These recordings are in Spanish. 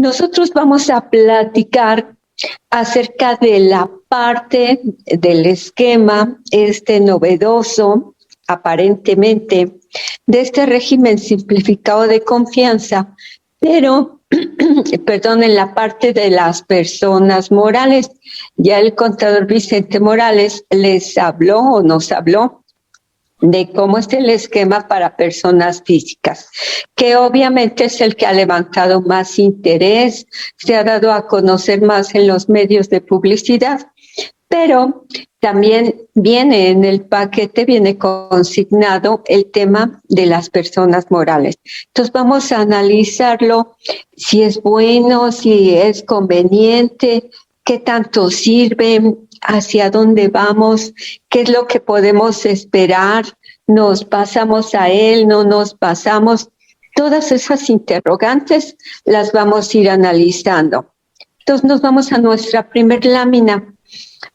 Nosotros vamos a platicar acerca de la parte del esquema novedoso, aparentemente, de este régimen simplificado de confianza, pero, perdón, en la parte de las personas morales. Ya el contador Vicente Morales les habló o nos habló de cómo es el esquema para personas físicas, que obviamente es el que ha levantado más interés, se ha dado a conocer más en los medios de publicidad, pero también viene consignado el tema de las personas morales. Entonces vamos a analizarlo, si es bueno, si es conveniente, qué tanto sirve, hacia dónde vamos, qué es lo que podemos esperar, nos pasamos a él, no nos pasamos. Todas esas interrogantes las vamos a ir analizando. Entonces nos vamos a nuestra primer lámina.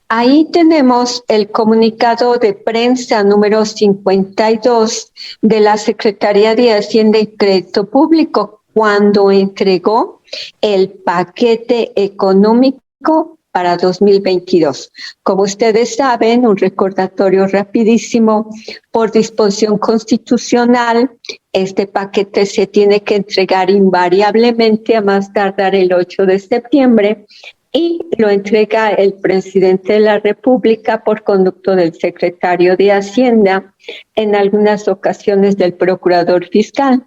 Ahí tenemos el comunicado de prensa número 52 de la Secretaría de Hacienda y Crédito Público, cuando entregó el paquete económico para 2022. Como ustedes saben, un recordatorio rapidísimo, por disposición constitucional, este paquete se tiene que entregar invariablemente a más tardar el 8 de septiembre y lo entrega el presidente de la República por conducto del secretario de Hacienda, en algunas ocasiones del procurador fiscal.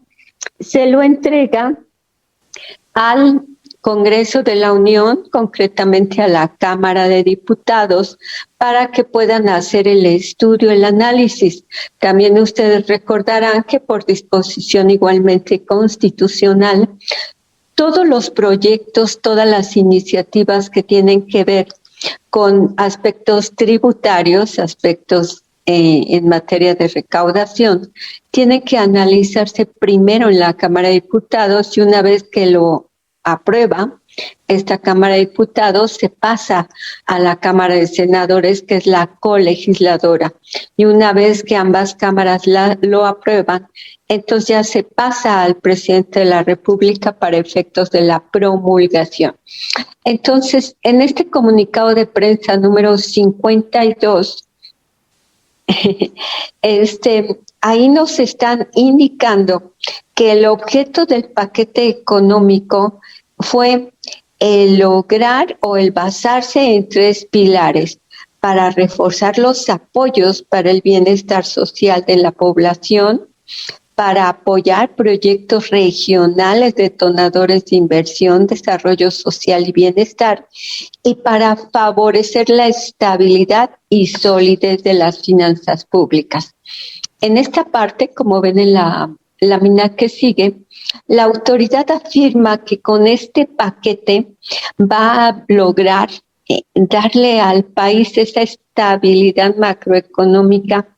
Se lo entrega al Congreso de la Unión, concretamente a la Cámara de Diputados, para que puedan hacer el estudio, el análisis. También ustedes recordarán que por disposición igualmente constitucional, todos los proyectos, todas las iniciativas que tienen que ver con aspectos tributarios, aspectos en materia de recaudación, tienen que analizarse primero en la Cámara de Diputados y una vez que lo aprueba esta Cámara de Diputados, se pasa a la Cámara de Senadores, que es la colegisladora. Y una vez que ambas cámaras lo aprueban, entonces ya se pasa al presidente de la República para efectos de la promulgación. Entonces, en este comunicado de prensa número 52, ahí nos están indicando que el objeto del paquete económico fue el lograr o el basarse en 3 pilares para reforzar los apoyos para el bienestar social de la población, para apoyar proyectos regionales detonadores de inversión, desarrollo social y bienestar, y para favorecer la estabilidad y solidez de las finanzas públicas. En esta parte, como ven en la lámina que sigue, la autoridad afirma que con este paquete va a lograr darle al país esa estabilidad macroeconómica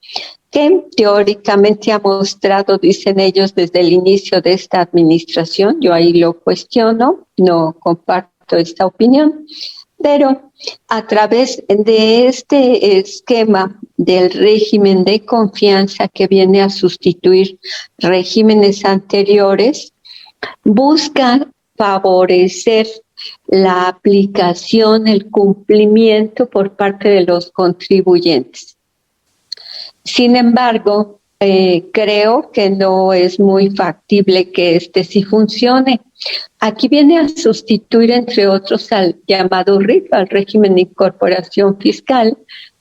que teóricamente ha mostrado, dicen ellos, desde el inicio de esta administración. Yo ahí lo cuestiono, no comparto esta opinión, pero a través de este esquema del régimen de confianza que viene a sustituir regímenes anteriores, busca favorecer la aplicación, el cumplimiento por parte de los contribuyentes. Sin embargo, creo que no es muy factible que sí funcione. Aquí viene a sustituir, entre otros, al llamado RIF, al régimen de incorporación fiscal,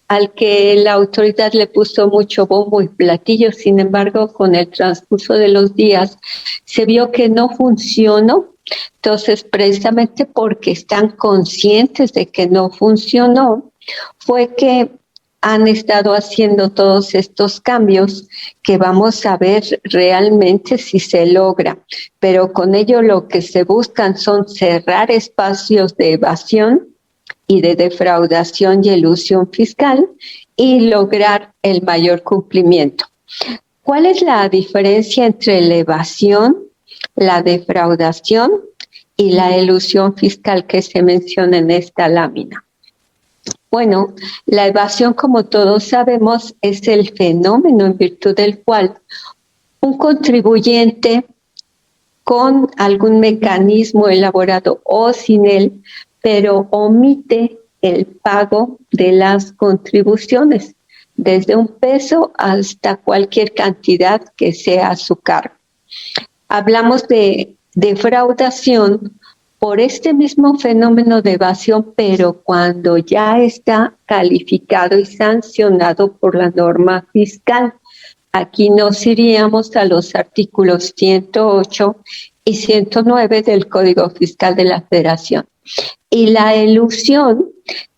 al que la autoridad le puso mucho bombo y platillo. Sin embargo, con el transcurso de los días se vio que no funcionó. Entonces, precisamente porque están conscientes de que no funcionó, fue que han estado haciendo todos estos cambios que vamos a ver realmente si se logra. Pero con ello lo que se buscan son cerrar espacios de evasión y de defraudación y elusión fiscal y lograr el mayor cumplimiento. ¿Cuál es la diferencia entre la evasión, la defraudación y la elusión fiscal que se menciona en esta lámina? Bueno, la evasión, como todos sabemos, es el fenómeno en virtud del cual un contribuyente con algún mecanismo elaborado o sin él, pero omite el pago de las contribuciones, desde un peso hasta cualquier cantidad que sea a su cargo. Hablamos de defraudación por este mismo fenómeno de evasión, pero cuando ya está calificado y sancionado por la norma fiscal. Aquí nos iríamos a los artículos 108 y 109 del Código Fiscal de la Federación. Y la elusión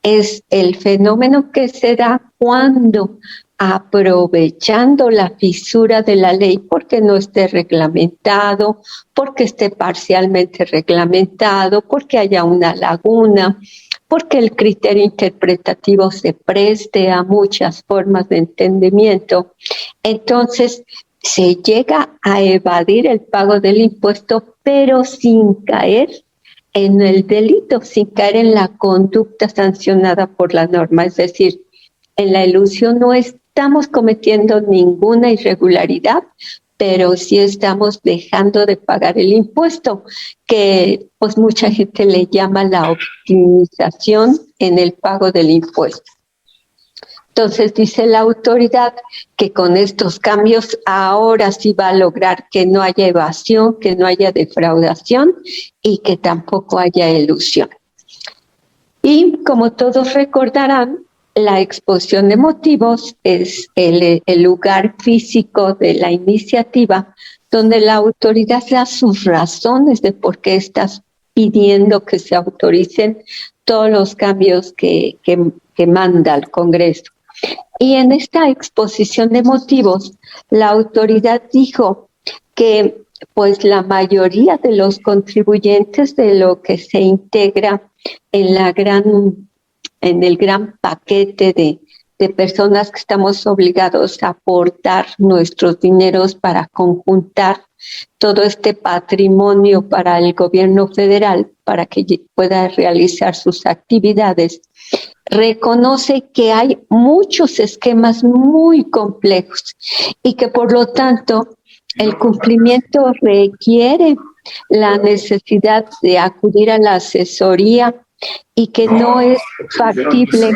es el fenómeno que se da cuando, aprovechando la fisura de la ley porque no esté reglamentado, porque esté parcialmente reglamentado, porque haya una laguna, porque el criterio interpretativo se preste a muchas formas de entendimiento, entonces se llega a evadir el pago del impuesto, pero sin caer en el delito, sin caer en la conducta sancionada por la norma. Es decir, en la elusión no estamos cometiendo ninguna irregularidad, pero sí estamos dejando de pagar el impuesto, que pues mucha gente le llama la optimización en el pago del impuesto. Entonces dice la autoridad que con estos cambios ahora sí va a lograr que no haya evasión, que no haya defraudación y que tampoco haya elusión. Y como todos recordarán, la exposición de motivos es el lugar físico de la iniciativa donde la autoridad da sus razones de por qué estás pidiendo que se autoricen todos los cambios que manda el Congreso. Y en esta exposición de motivos, la autoridad dijo que pues la mayoría de los contribuyentes de lo que se integra en el gran paquete de personas que estamos obligados a aportar nuestros dineros para conjuntar todo este patrimonio para el gobierno federal, para que pueda realizar sus actividades, reconoce que hay muchos esquemas muy complejos y que por lo tanto el cumplimiento requiere la necesidad de acudir a la asesoría y que no es factible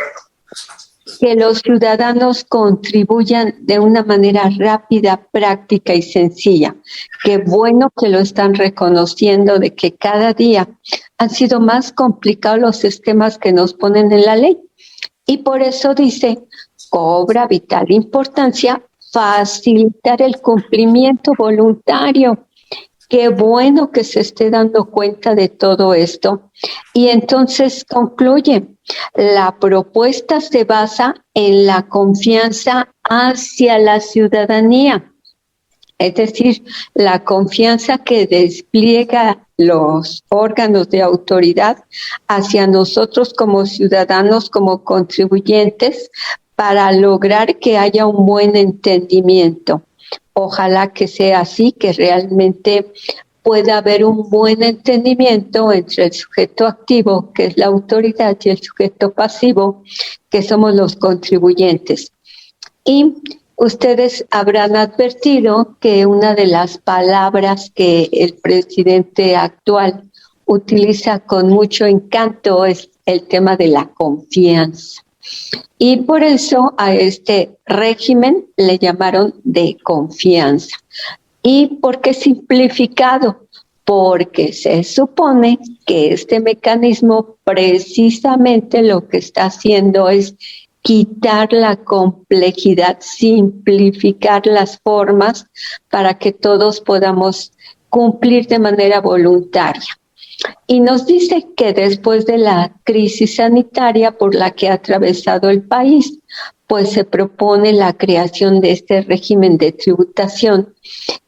que los ciudadanos contribuyan de una manera rápida, práctica y sencilla. Qué bueno que lo están reconociendo, de que cada día han sido más complicados los esquemas que nos ponen en la ley. Y por eso dice, cobra vital importancia facilitar el cumplimiento voluntario. Qué bueno que se esté dando cuenta de todo esto. Y entonces concluye, la propuesta se basa en la confianza hacia la ciudadanía. Es decir, la confianza que despliega los órganos de autoridad hacia nosotros como ciudadanos, como contribuyentes, para lograr que haya un buen entendimiento. Ojalá que sea así, que realmente pueda haber un buen entendimiento entre el sujeto activo, que es la autoridad, y el sujeto pasivo, que somos los contribuyentes. Y ustedes habrán advertido que una de las palabras que el presidente actual utiliza con mucho encanto es el tema de la confianza. Y por eso a este régimen le llamaron de confianza. ¿Y por qué simplificado? Porque se supone que este mecanismo precisamente lo que está haciendo es quitar la complejidad, simplificar las formas para que todos podamos cumplir de manera voluntaria. Y nos dice que después de la crisis sanitaria por la que ha atravesado el país, pues se propone la creación de este régimen de tributación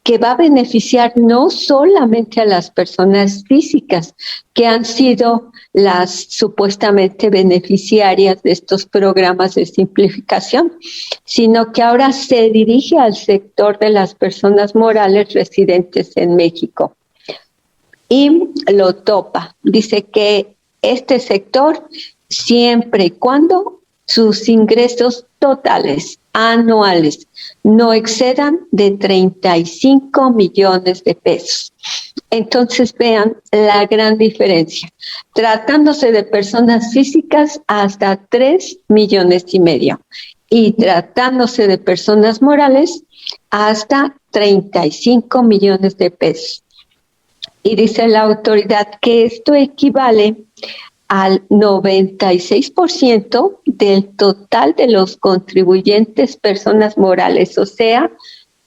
que va a beneficiar no solamente a las personas físicas, que han sido las supuestamente beneficiarias de estos programas de simplificación, sino que ahora se dirige al sector de las personas morales residentes en México. Y lo topa. Dice que este sector, siempre y cuando sus ingresos totales anuales no excedan de 35 millones de pesos. Entonces vean la gran diferencia. Tratándose de personas físicas, hasta 3,5 millones. Y tratándose de personas morales, hasta 35 millones de pesos. Y dice la autoridad que esto equivale al 96% del total de los contribuyentes personas morales, o sea,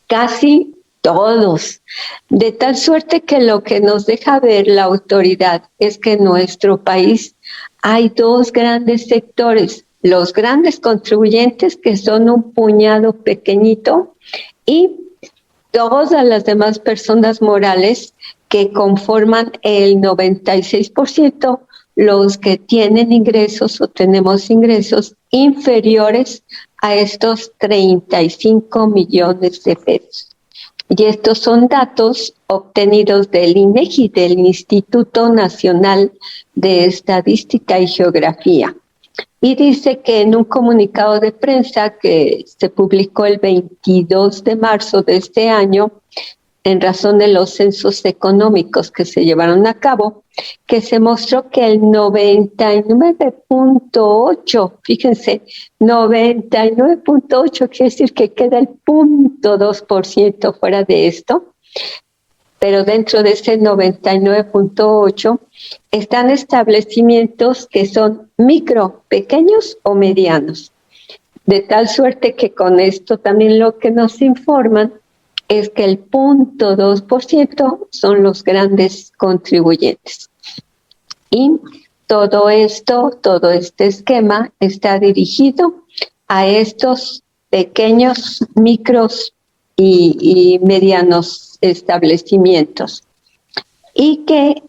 casi todos. De tal suerte que lo que nos deja ver la autoridad es que en nuestro país hay dos grandes sectores: los grandes contribuyentes, que son un puñado pequeñito, y todas las demás personas morales, que conforman el 96%, los que tienen ingresos o tenemos ingresos inferiores a estos 35 millones de pesos. Y estos son datos obtenidos del INEGI, del Instituto Nacional de Estadística y Geografía. Y dice que en un comunicado de prensa que se publicó el 22 de marzo de este año, en razón de los censos económicos que se llevaron a cabo, que se mostró que el 99.8, fíjense, 99.8 quiere decir que queda el 0.2% fuera de esto, pero dentro de ese 99.8 están establecimientos que son micro, pequeños o medianos. De tal suerte que con esto también lo que nos informan es que el 0.2% son los grandes contribuyentes. Y todo esto, todo este esquema está dirigido a estos pequeños, micros y medianos establecimientos. Y que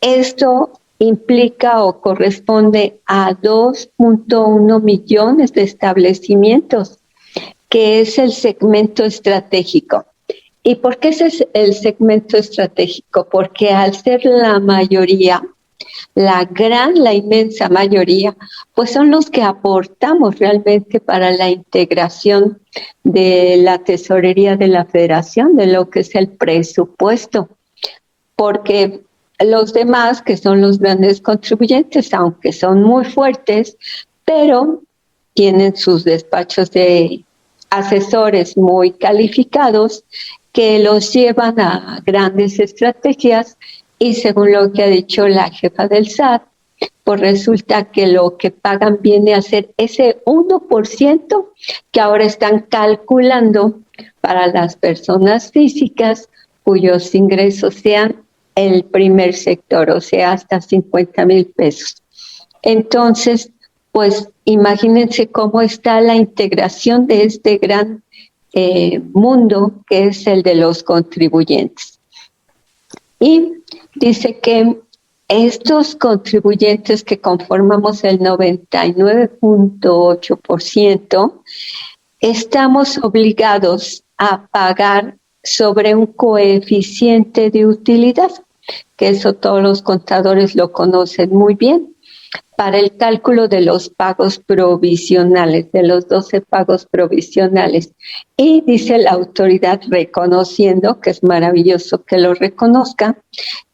esto implica o corresponde a 2.1 millones de establecimientos, que es el segmento estratégico. ¿Y por qué ese es el segmento estratégico? Porque al ser la mayoría, la inmensa mayoría, pues son los que aportamos realmente para la integración de la tesorería de la Federación, de lo que es el presupuesto. Porque los demás, que son los grandes contribuyentes, aunque son muy fuertes, pero tienen sus despachos de asesores muy calificados que los llevan a grandes estrategias, y según lo que ha dicho la jefa del SAT, pues resulta que lo que pagan viene a ser ese 1% que ahora están calculando para las personas físicas cuyos ingresos sean el primer sector, o sea, hasta 50,000 pesos. Entonces, pues imagínense cómo está la integración de este gran mundo que es el de los contribuyentes. Y dice que estos contribuyentes que conformamos el 99.8%, estamos obligados a pagar sobre un coeficiente de utilidad, que eso todos los contadores lo conocen muy bien, para el cálculo de los pagos provisionales, de los 12 pagos provisionales. Y dice la autoridad, reconociendo, que es maravilloso que lo reconozca,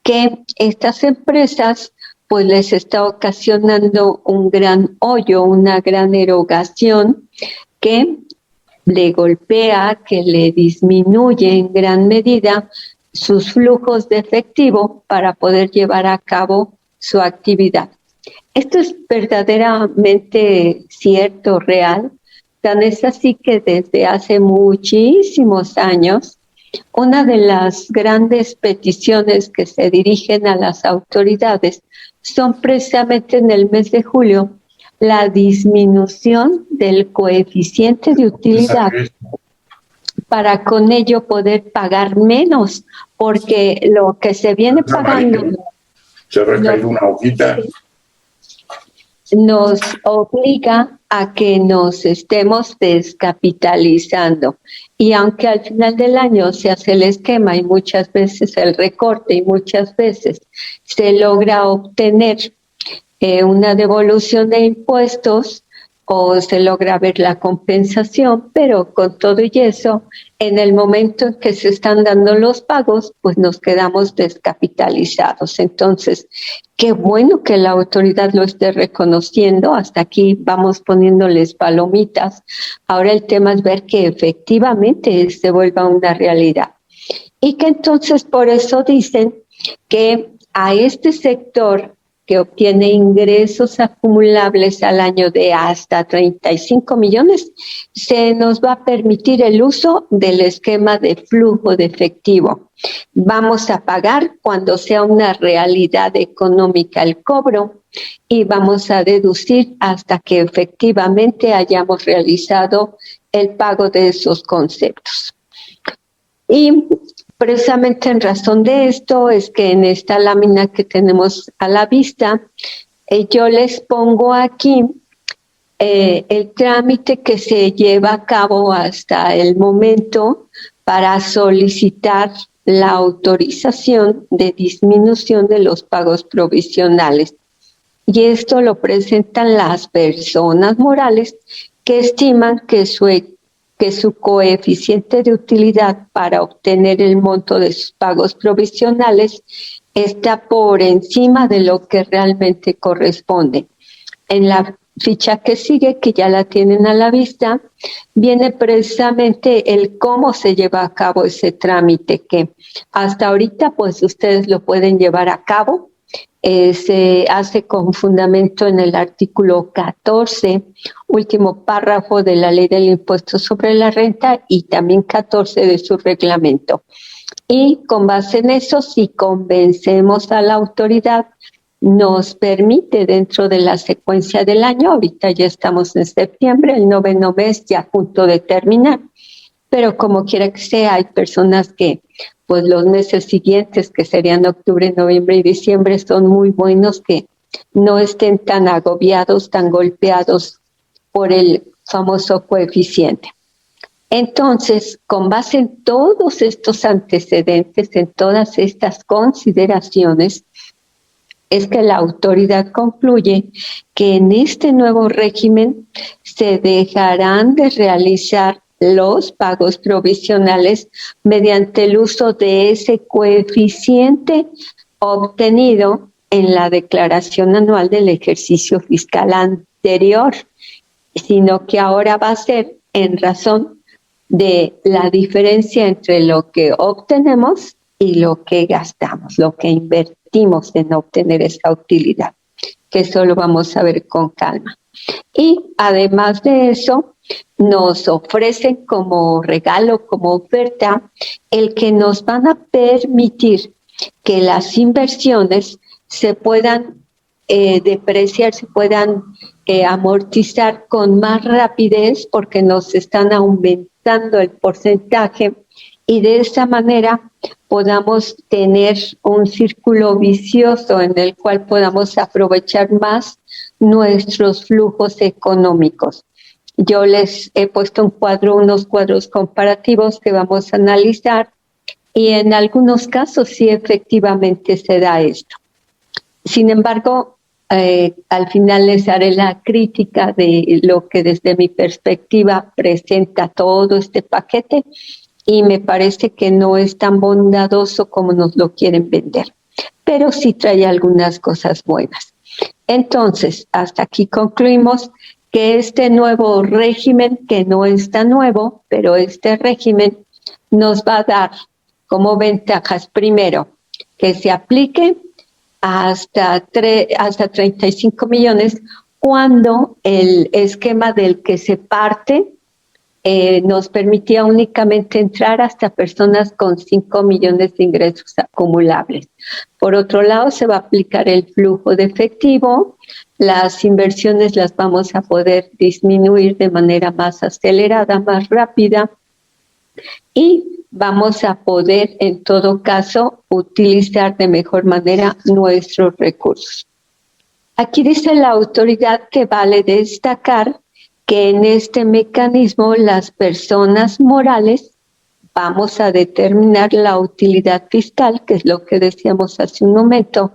que estas empresas pues les está ocasionando un gran hoyo, una gran erogación que le golpea, que le disminuye en gran medida sus flujos de efectivo para poder llevar a cabo su actividad. Esto es verdaderamente cierto, real. Tan es así que desde hace muchísimos años, una de las grandes peticiones que se dirigen a las autoridades son precisamente en el mes de julio la disminución del coeficiente de utilidad para con ello poder pagar menos, porque lo que se viene pagando se ha recaído una hojita, nos obliga a que nos estemos descapitalizando. Y aunque al final del año se hace el esquema y muchas veces el recorte y muchas veces se logra obtener una devolución de impuestos o se logra ver la compensación, pero con todo y eso, en el momento en que se están dando los pagos, pues nos quedamos descapitalizados. Entonces, qué bueno que la autoridad lo esté reconociendo. Hasta aquí vamos poniéndoles palomitas. Ahora el tema es ver que efectivamente se vuelva una realidad. Y que entonces por eso dicen que a este sector que obtiene ingresos acumulables al año de hasta 35 millones, se nos va a permitir el uso del esquema de flujo de efectivo. Vamos a pagar cuando sea una realidad económica el cobro y vamos a deducir hasta que efectivamente hayamos realizado el pago de esos conceptos. Y precisamente en razón de esto es que en esta lámina que tenemos a la vista, yo les pongo aquí el trámite que se lleva a cabo hasta el momento para solicitar la autorización de disminución de los pagos provisionales. Y esto lo presentan las personas morales que estiman que su coeficiente de utilidad para obtener el monto de sus pagos provisionales está por encima de lo que realmente corresponde. En la ficha que sigue, que ya la tienen a la vista, viene precisamente el cómo se lleva a cabo ese trámite, que hasta ahorita pues ustedes lo pueden llevar a cabo. Se hace con fundamento en el artículo 14, último párrafo de la Ley del Impuesto sobre la Renta y también 14 de su reglamento. Y con base en eso, si convencemos a la autoridad, nos permite dentro de la secuencia del año, ahorita ya estamos en septiembre, el 9º mes ya a punto de terminar, pero como quiera que sea, hay personas que pues los meses siguientes, que serían octubre, noviembre y diciembre, son muy buenos, que no estén tan agobiados, tan golpeados por el famoso coeficiente. Entonces, con base en todos estos antecedentes, en todas estas consideraciones, es que la autoridad concluye que en este nuevo régimen se dejarán de realizar los pagos provisionales mediante el uso de ese coeficiente obtenido en la declaración anual del ejercicio fiscal anterior, sino que ahora va a ser en razón de la diferencia entre lo que obtenemos y lo que gastamos, lo que invertimos en obtener esa utilidad, que eso lo vamos a ver con calma. Y además de eso, nos ofrecen como regalo, como oferta, el que nos van a permitir que las inversiones se puedan depreciar, se puedan amortizar con más rapidez porque nos están aumentando el porcentaje y de esa manera podamos tener un círculo vicioso en el cual podamos aprovechar más nuestros flujos económicos. Yo les he puesto unos cuadros comparativos que vamos a analizar y en algunos casos sí efectivamente se da esto. Sin embargo, al final les haré la crítica de lo que desde mi perspectiva presenta todo este paquete y me parece que no es tan bondadoso como nos lo quieren vender, pero sí trae algunas cosas buenas. Entonces, hasta aquí concluimos que este nuevo régimen, que no es tan nuevo, pero este régimen nos va a dar como ventajas, primero, que se aplique hasta 35 millones cuando el esquema del que se parte nos permitía únicamente entrar hasta personas con 5 millones de ingresos acumulables. Por otro lado, se va a aplicar el flujo de efectivo, las inversiones las vamos a poder disminuir de manera más acelerada, más rápida, y vamos a poder, en todo caso, utilizar de mejor manera nuestros recursos. Aquí dice la autoridad que vale destacar que en este mecanismo las personas morales vamos a determinar la utilidad fiscal, que es lo que decíamos hace un momento,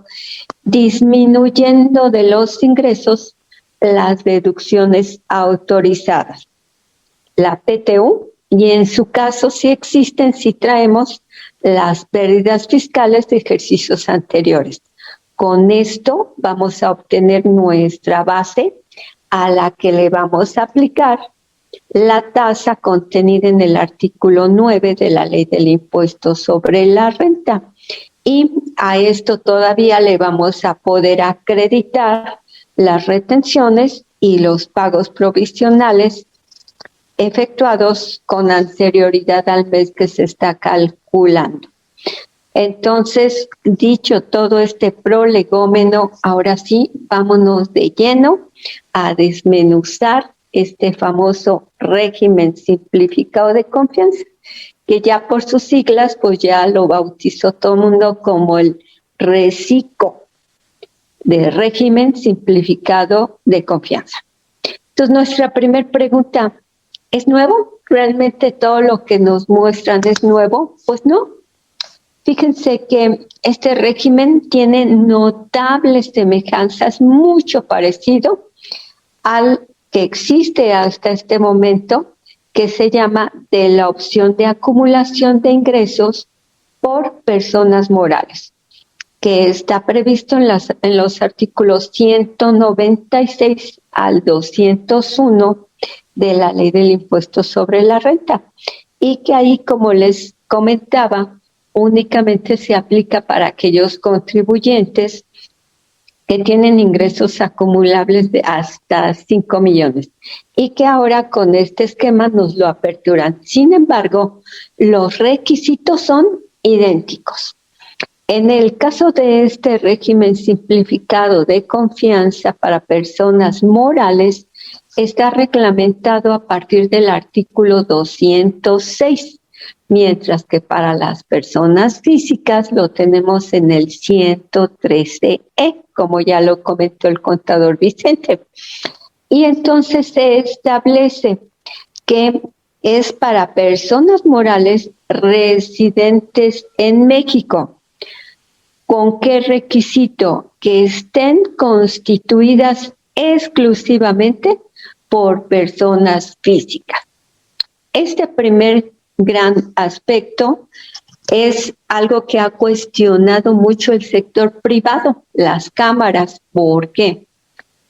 disminuyendo de los ingresos las deducciones autorizadas, la PTU, y en su caso si existen, si traemos las pérdidas fiscales de ejercicios anteriores. Con esto vamos a obtener nuestra base a la que le vamos a aplicar la tasa contenida en el artículo 9 de la Ley del Impuesto sobre la Renta. Y a esto todavía le vamos a poder acreditar las retenciones y los pagos provisionales efectuados con anterioridad al mes que se está calculando. Entonces, dicho todo este prolegómeno, ahora sí, vámonos de lleno a desmenuzar este famoso régimen simplificado de confianza, que ya por sus siglas, pues ya lo bautizó todo el mundo como el RECICO, de régimen simplificado de confianza. Entonces, nuestra primera pregunta, ¿es nuevo? ¿Realmente todo lo que nos muestran es nuevo? Pues no. Fíjense que este régimen tiene notables semejanzas, mucho parecido al que existe hasta este momento, que se llama de la opción de acumulación de ingresos por personas morales, que está previsto en los artículos 196 al 201 de la Ley del Impuesto sobre la Renta, y que ahí, como les comentaba, únicamente se aplica para aquellos contribuyentes que tienen ingresos acumulables de hasta 5 millones y que ahora con este esquema nos lo aperturan. Sin embargo, los requisitos son idénticos. En el caso de este régimen simplificado de confianza para personas morales, está reglamentado a partir del artículo 206. Mientras que para las personas físicas lo tenemos en el 113E, como ya lo comentó el contador Vicente. Y entonces se establece que es para personas morales residentes en México. ¿Con qué requisito? Que estén constituidas exclusivamente por personas físicas. Este primer gran aspecto es algo que ha cuestionado mucho el sector privado, las cámaras. ¿Por qué?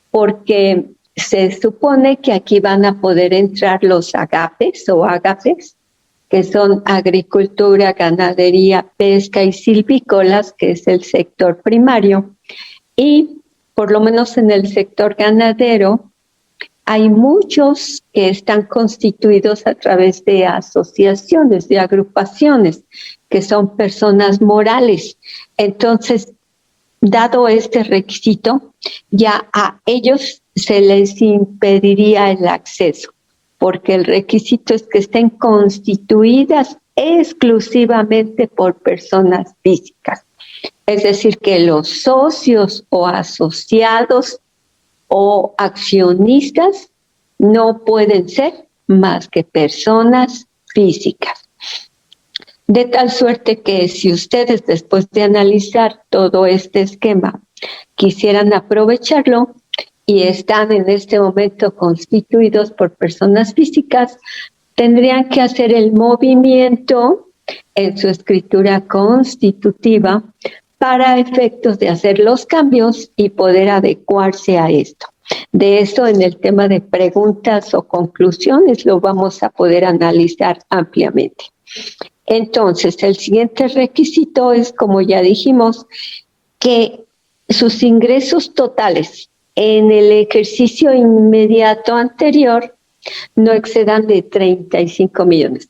Porque se supone que aquí van a poder entrar los agapes, que son agricultura, ganadería, pesca y silvícolas, que es el sector primario, y por lo menos en el sector ganadero, hay muchos que están constituidos a través de asociaciones, de agrupaciones, que son personas morales. Entonces, dado este requisito, ya a ellos se les impediría el acceso, porque el requisito es que estén constituidas exclusivamente por personas físicas. Es decir, que los socios o asociados o accionistas no pueden ser más que personas físicas. De tal suerte que si ustedes, después de analizar todo este esquema, quisieran aprovecharlo y están en este momento constituidos por personas físicas, tendrían que hacer el movimiento en su escritura constitutiva para efectos de hacer los cambios y poder adecuarse a esto. De eso, en el tema de preguntas o conclusiones, lo vamos a poder analizar ampliamente. Entonces, el siguiente requisito es, como ya dijimos, que sus ingresos totales en el ejercicio inmediato anterior no excedan de 35 millones.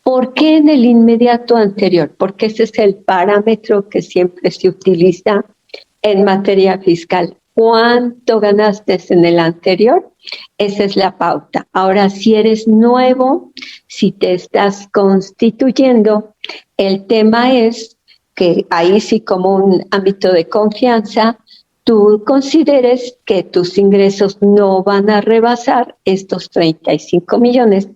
¿Por qué en el inmediato anterior? Porque ese es el parámetro que siempre se utiliza en materia fiscal. ¿Cuánto ganaste en el anterior? Esa es la pauta. Ahora, si eres nuevo, si te estás constituyendo, el tema es que ahí sí, como un ámbito de confianza, tú consideres que tus ingresos no van a rebasar estos 35 millones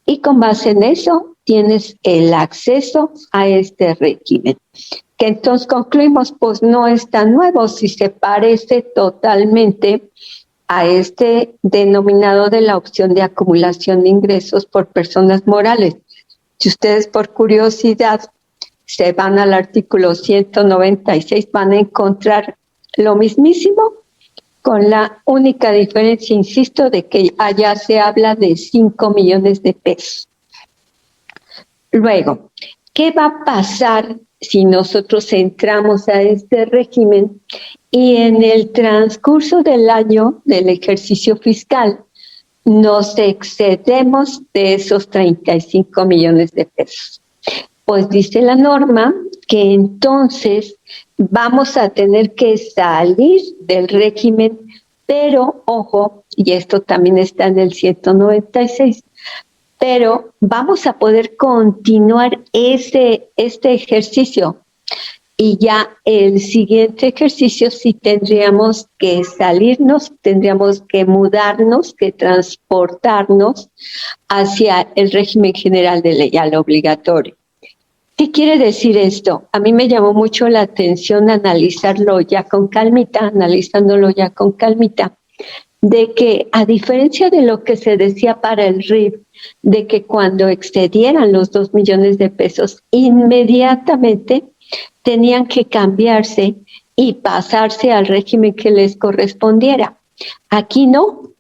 y con base en eso tienes el acceso a este régimen. Que entonces concluimos, pues no es tan nuevo, si se parece totalmente a este denominado de la opción de acumulación de ingresos por personas morales. Si ustedes por curiosidad se van al artículo 196, van a encontrar lo mismísimo, con la única diferencia, insisto, de que allá se habla de 5 millones de pesos. Luego, ¿qué va a pasar si nosotros entramos a este régimen y en el transcurso del año del ejercicio fiscal nos excedemos de esos 35 millones de pesos? Pues dice la norma que entonces vamos a tener que salir del régimen, pero ojo, y esto también está en el 196, pero vamos a poder continuar este ejercicio. Y ya el siguiente ejercicio sí tendríamos que salirnos, tendríamos que mudarnos, que transportarnos hacia el régimen general de ley, al obligatorio. ¿Qué quiere decir esto? A mí me llamó mucho la atención analizándolo ya con calmita, de que a diferencia de lo que se decía para el RIF, de que cuando excedieran los 2 millones de pesos, inmediatamente tenían que cambiarse y pasarse al régimen que les correspondiera. Aquí no,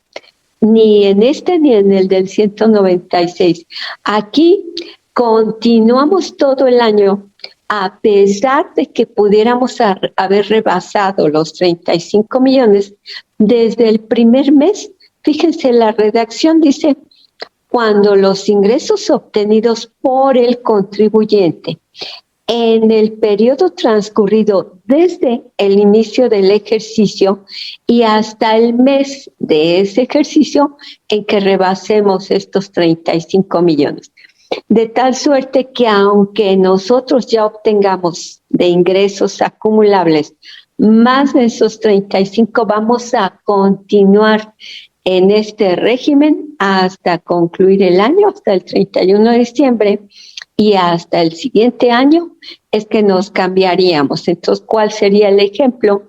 ni en este ni en el del 196. Aquí continuamos todo el año, a pesar de que pudiéramos haber rebasado los 35 millones desde el primer mes. Fíjense, la redacción dice: cuando los ingresos obtenidos por el contribuyente en el periodo transcurrido desde el inicio del ejercicio y hasta el mes de ese ejercicio en que rebasemos estos 35 millones. De tal suerte que aunque nosotros ya obtengamos de ingresos acumulables más de esos 35, vamos a continuar en este régimen hasta concluir el año, hasta el 31 de diciembre, y hasta el siguiente año es que nos cambiaríamos. Entonces, ¿cuál sería el ejemplo?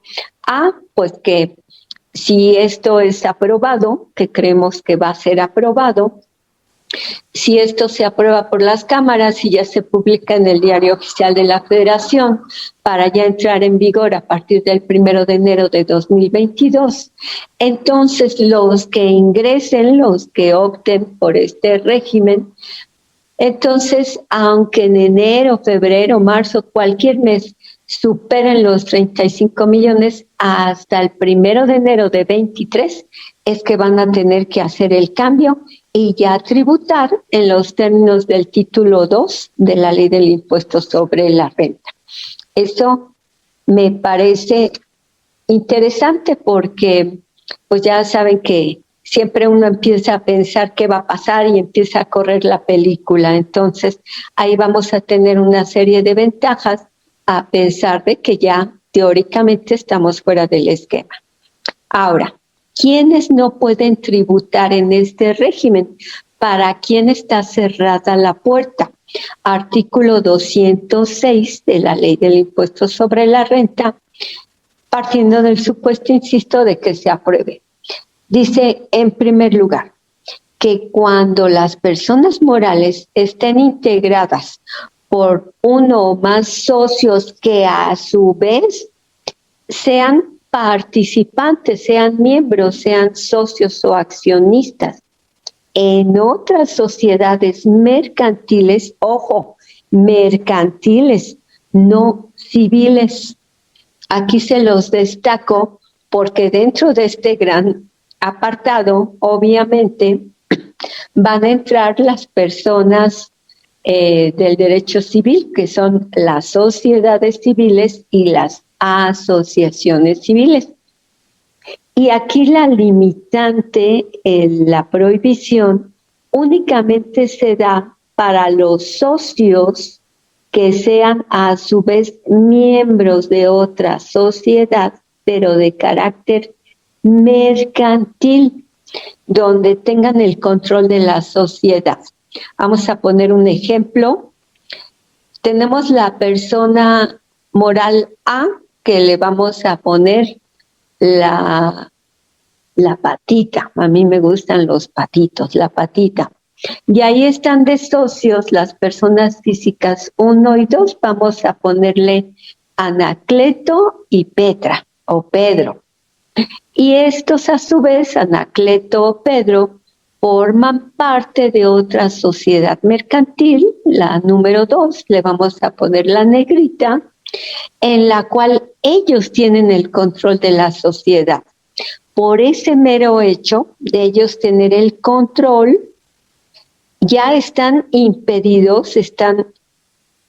Pues que si esto es aprobado, que creemos que va a ser aprobado, si esto se aprueba por las cámaras y ya se publica en el Diario Oficial de la Federación para ya entrar en vigor a partir del 1 de enero de 2022, entonces los que ingresen, los que opten por este régimen, entonces aunque en enero, febrero, marzo, cualquier mes superen los 35 millones, hasta el 1 de enero de 23 es que van a tener que hacer el cambio y ya tributar en los términos del título 2 de la Ley del Impuesto sobre la Renta. Eso me parece interesante porque pues ya saben que siempre uno empieza a pensar qué va a pasar y empieza a correr la película. Entonces ahí vamos a tener una serie de ventajas a pesar de que ya teóricamente estamos fuera del esquema. Ahora, ¿quiénes no pueden tributar en este régimen? ¿Para quién está cerrada la puerta? Artículo 206 de la Ley del Impuesto sobre la Renta, partiendo del supuesto, insisto, de que se apruebe. Dice, en primer lugar, que cuando las personas morales estén integradas por uno o más socios que a su vez sean participantes, sean miembros, sean socios o accionistas en otras sociedades mercantiles, ojo, mercantiles, no civiles. Aquí se los destaco porque dentro de este gran apartado, obviamente, van a entrar las personas del derecho civil, que son las sociedades civiles y las asociaciones civiles. Y aquí la limitante, la prohibición, únicamente se da para los socios que sean a su vez miembros de otra sociedad, pero de carácter mercantil, donde tengan el control de la sociedad. Vamos a poner un ejemplo. Tenemos la persona moral A, que le vamos a poner la la patita. A mí me gustan los patitos, la patita. Y ahí están de socios las personas físicas 1 y 2. Vamos a ponerle Anacleto y Petra o Pedro. Y estos a su vez, Anacleto o Pedro, forman parte de otra sociedad mercantil, la número 2, le vamos a poner la negrita, en la cual ellos tienen el control de la sociedad. Por ese mero hecho de ellos tener el control, ya están impedidos, están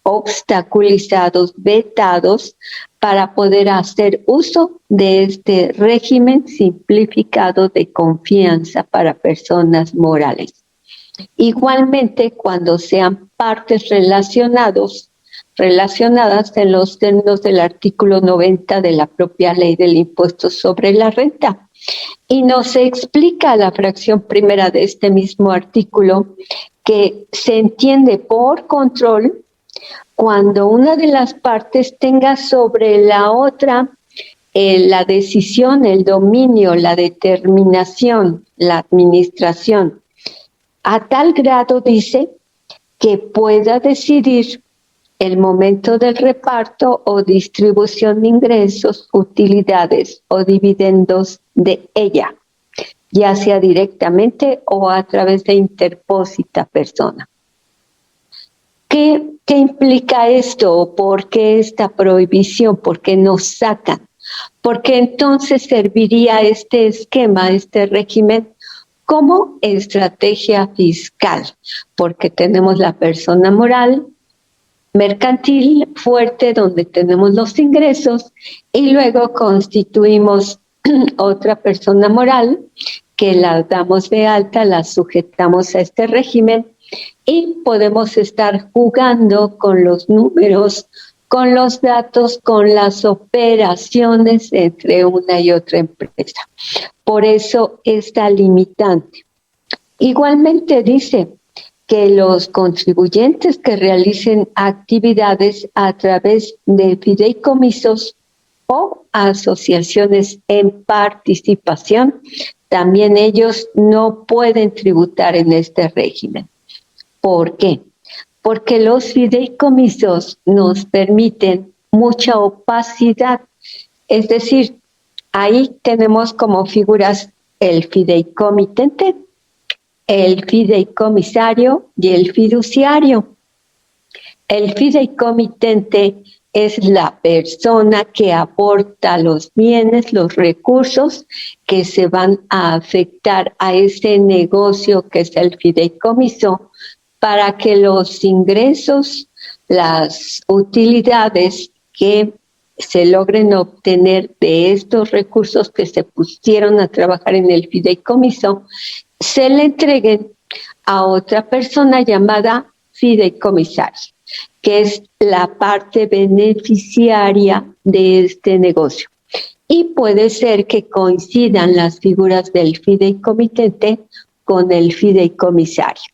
obstaculizados, vetados para poder hacer uso de este régimen simplificado de confianza para personas morales. Igualmente, cuando sean partes relacionadas en los términos del artículo 90 de la propia ley del impuesto sobre la renta. Y nos explica la fracción primera de este mismo artículo que se entiende por control cuando una de las partes tenga sobre la otra la decisión, el dominio, la determinación, la administración, a tal grado, dice, que pueda decidir el momento del reparto o distribución de ingresos, utilidades o dividendos de ella, ya sea directamente o a través de interpósita persona. ¿Qué implica esto? ¿Por qué esta prohibición? ¿Por qué nos sacan? Porque entonces serviría este esquema, este régimen, como estrategia fiscal, porque tenemos la persona moral, mercantil, fuerte, donde tenemos los ingresos, y luego constituimos otra persona moral, que la damos de alta, la sujetamos a este régimen, y podemos estar jugando con los números, con los datos, con las operaciones entre una y otra empresa. Por eso esta limitante. Igualmente dice que los contribuyentes que realicen actividades a través de fideicomisos o asociaciones en participación, también ellos no pueden tributar en este régimen. ¿Por qué? Porque los fideicomisos nos permiten mucha opacidad. Es decir, ahí tenemos como figuras el fideicomitente, el fideicomisario y el fiduciario. El fideicomitente es la persona que aporta los bienes, los recursos que se van a afectar a ese negocio que es el fideicomiso, para que los ingresos, las utilidades que se logren obtener de estos recursos que se pusieron a trabajar en el fideicomiso, se le entreguen a otra persona llamada fideicomisario, que es la parte beneficiaria de este negocio. Y puede ser que coincidan las figuras del fideicomitente con el fideicomisario.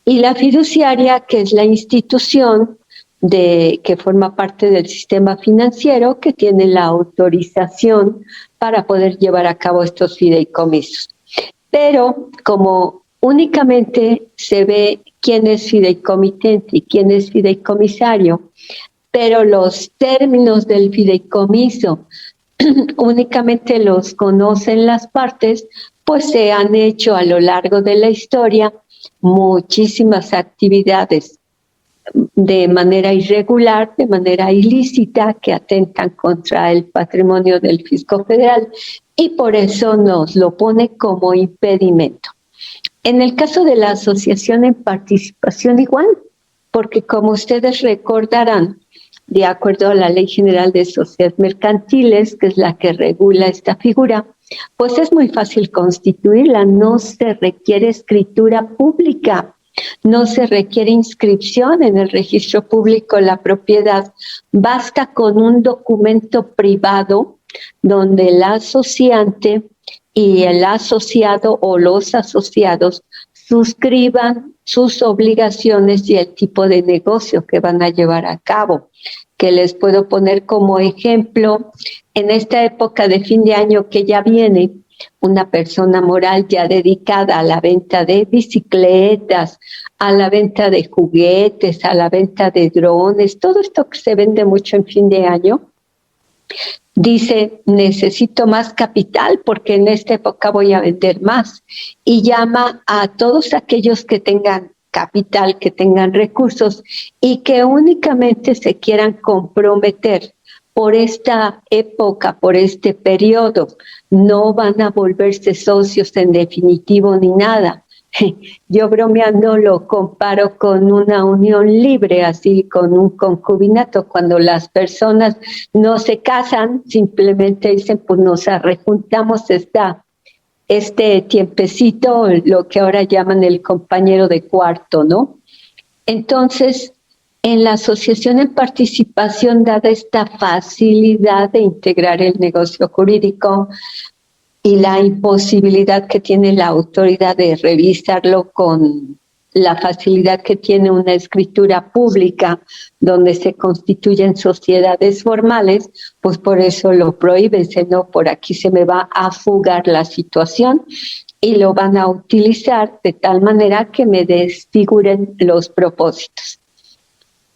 Y la fiduciaria, que es la institución que forma parte del sistema financiero, que tiene la autorización para poder llevar a cabo estos fideicomisos. Pero como únicamente se ve quién es fideicomitente y quién es fideicomisario, pero los términos del fideicomiso únicamente los conocen las partes, pues se han hecho a lo largo de la historia muchísimas actividades de manera irregular, de manera ilícita, que atentan contra el patrimonio del fisco federal, y por eso nos lo pone como impedimento. En el caso de la asociación en participación igual, porque como ustedes recordarán, de acuerdo a la Ley General de Sociedades Mercantiles, que es la que regula esta figura, pues es muy fácil constituirla, no se requiere escritura pública, no se requiere inscripción en el registro público de la propiedad, basta con un documento privado donde el asociante y el asociado o los asociados suscriban sus obligaciones y el tipo de negocio que van a llevar a cabo, que les puedo poner como ejemplo en esta época de fin de año que ya viene. una persona moral ya dedicada a la venta de bicicletas, a la venta de juguetes, a la venta de drones, todo esto que se vende mucho en fin de año, dice, necesito más capital porque en esta época voy a vender más, y llama a todos aquellos que tengan capital, que tengan recursos y que únicamente se quieran comprometer por esta época, por este periodo. No van a volverse socios en definitivo ni nada. Yo bromeando lo comparo con una unión libre, así con un concubinato, cuando las personas no se casan, simplemente dicen, pues nos rejuntamos este tiempecito, lo que ahora llaman el compañero de cuarto, ¿no? Entonces, en la asociación en participación, dada esta facilidad de integrar el negocio jurídico y la imposibilidad que tiene la autoridad de revisarlo con la facilidad que tiene una escritura pública donde se constituyen sociedades formales, pues por eso lo prohíben, no, por aquí se me va a fugar la situación y lo van a utilizar de tal manera que me desfiguren los propósitos.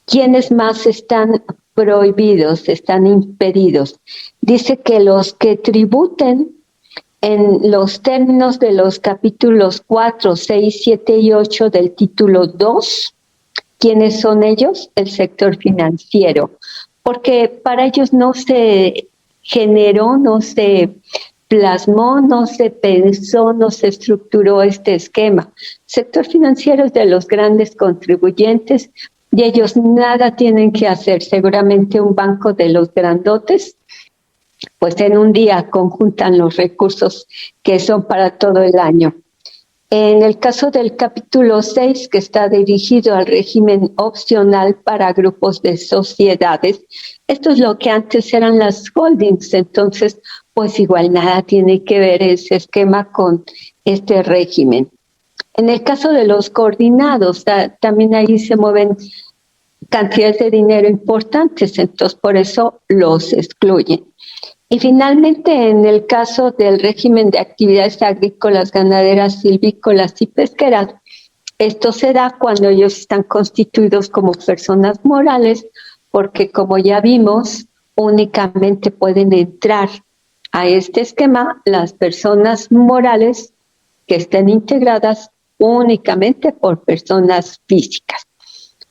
¿Quiénes más están prohibidos, están impedidos? Dice que los que tributen en los términos de los capítulos 4, 6, 7 y 8 del título 2, ¿quiénes son ellos? El sector financiero, porque para ellos no se generó, no se plasmó, no se pensó, no se estructuró este esquema. El sector financiero es de los grandes contribuyentes y ellos nada tienen que hacer. Seguramente un banco de los grandotes, pues en un día conjuntan los recursos que son para todo el año. En el caso del capítulo 6, que está dirigido al régimen opcional para grupos de sociedades, esto es lo que antes eran las holdings, entonces pues igual nada tiene que ver ese esquema con este régimen. En el caso de los coordinados, también ahí se mueven cantidades de dinero importantes, entonces por eso los excluyen. Y finalmente, en el caso del régimen de actividades agrícolas, ganaderas, silvícolas y pesqueras, esto se da cuando ellos están constituidos como personas morales, porque como ya vimos, únicamente pueden entrar a este esquema las personas morales que estén integradas únicamente por personas físicas.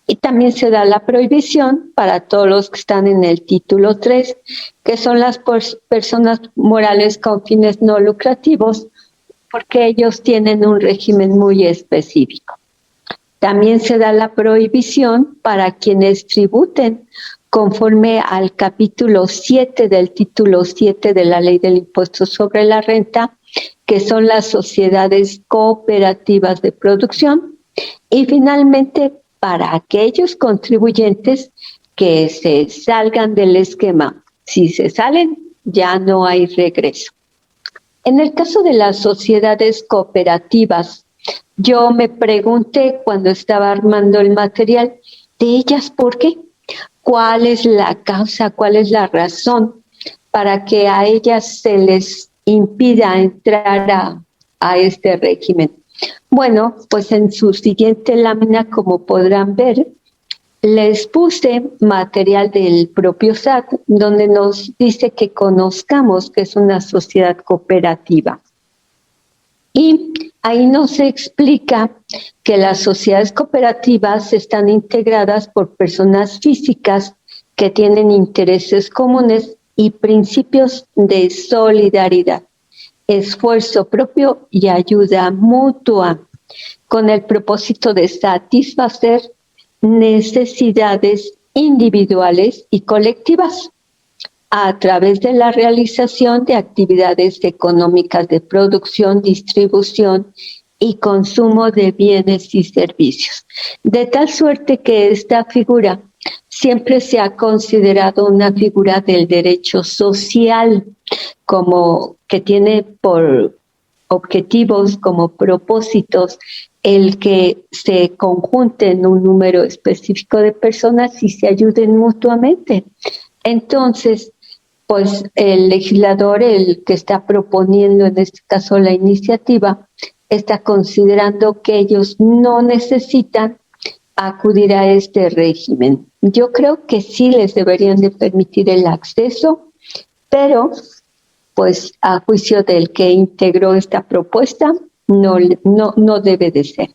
Y también se da la prohibición para todos los que están en el título 3, que son las personas morales con fines no lucrativos, porque ellos tienen un régimen muy específico. También se da la prohibición para quienes tributen conforme al capítulo 7 del título 7 de la Ley del Impuesto sobre la Renta, que son las sociedades cooperativas de producción. Y finalmente, para aquellos contribuyentes que se salgan del esquema. Si se salen, ya no hay regreso. En el caso de las sociedades cooperativas, yo me pregunté cuando estaba armando el material, ¿de ellas por qué? ¿Cuál es la causa, cuál es la razón para que a ellas se les impida entrar a este régimen? Bueno, pues en su siguiente lámina, como podrán ver, les puse material del propio SAT, donde nos dice que conozcamos que es una sociedad cooperativa. Y ahí nos explica que las sociedades cooperativas están integradas por personas físicas que tienen intereses comunes y principios de solidaridad, esfuerzo propio y ayuda mutua, con el propósito de satisfacer necesidades individuales y colectivas a través de la realización de actividades económicas de producción, distribución y consumo de bienes y servicios. De tal suerte que esta figura siempre se ha considerado una figura del derecho social, como que tiene por objetivos, como propósitos, el que se conjunten un número específico de personas y se ayuden mutuamente. Entonces, pues el legislador, el que está proponiendo en este caso la iniciativa, está considerando que ellos no necesitan acudir a este régimen. Yo creo que sí les deberían de permitir el acceso, pero pues a juicio del que integró esta propuesta, no debe de ser.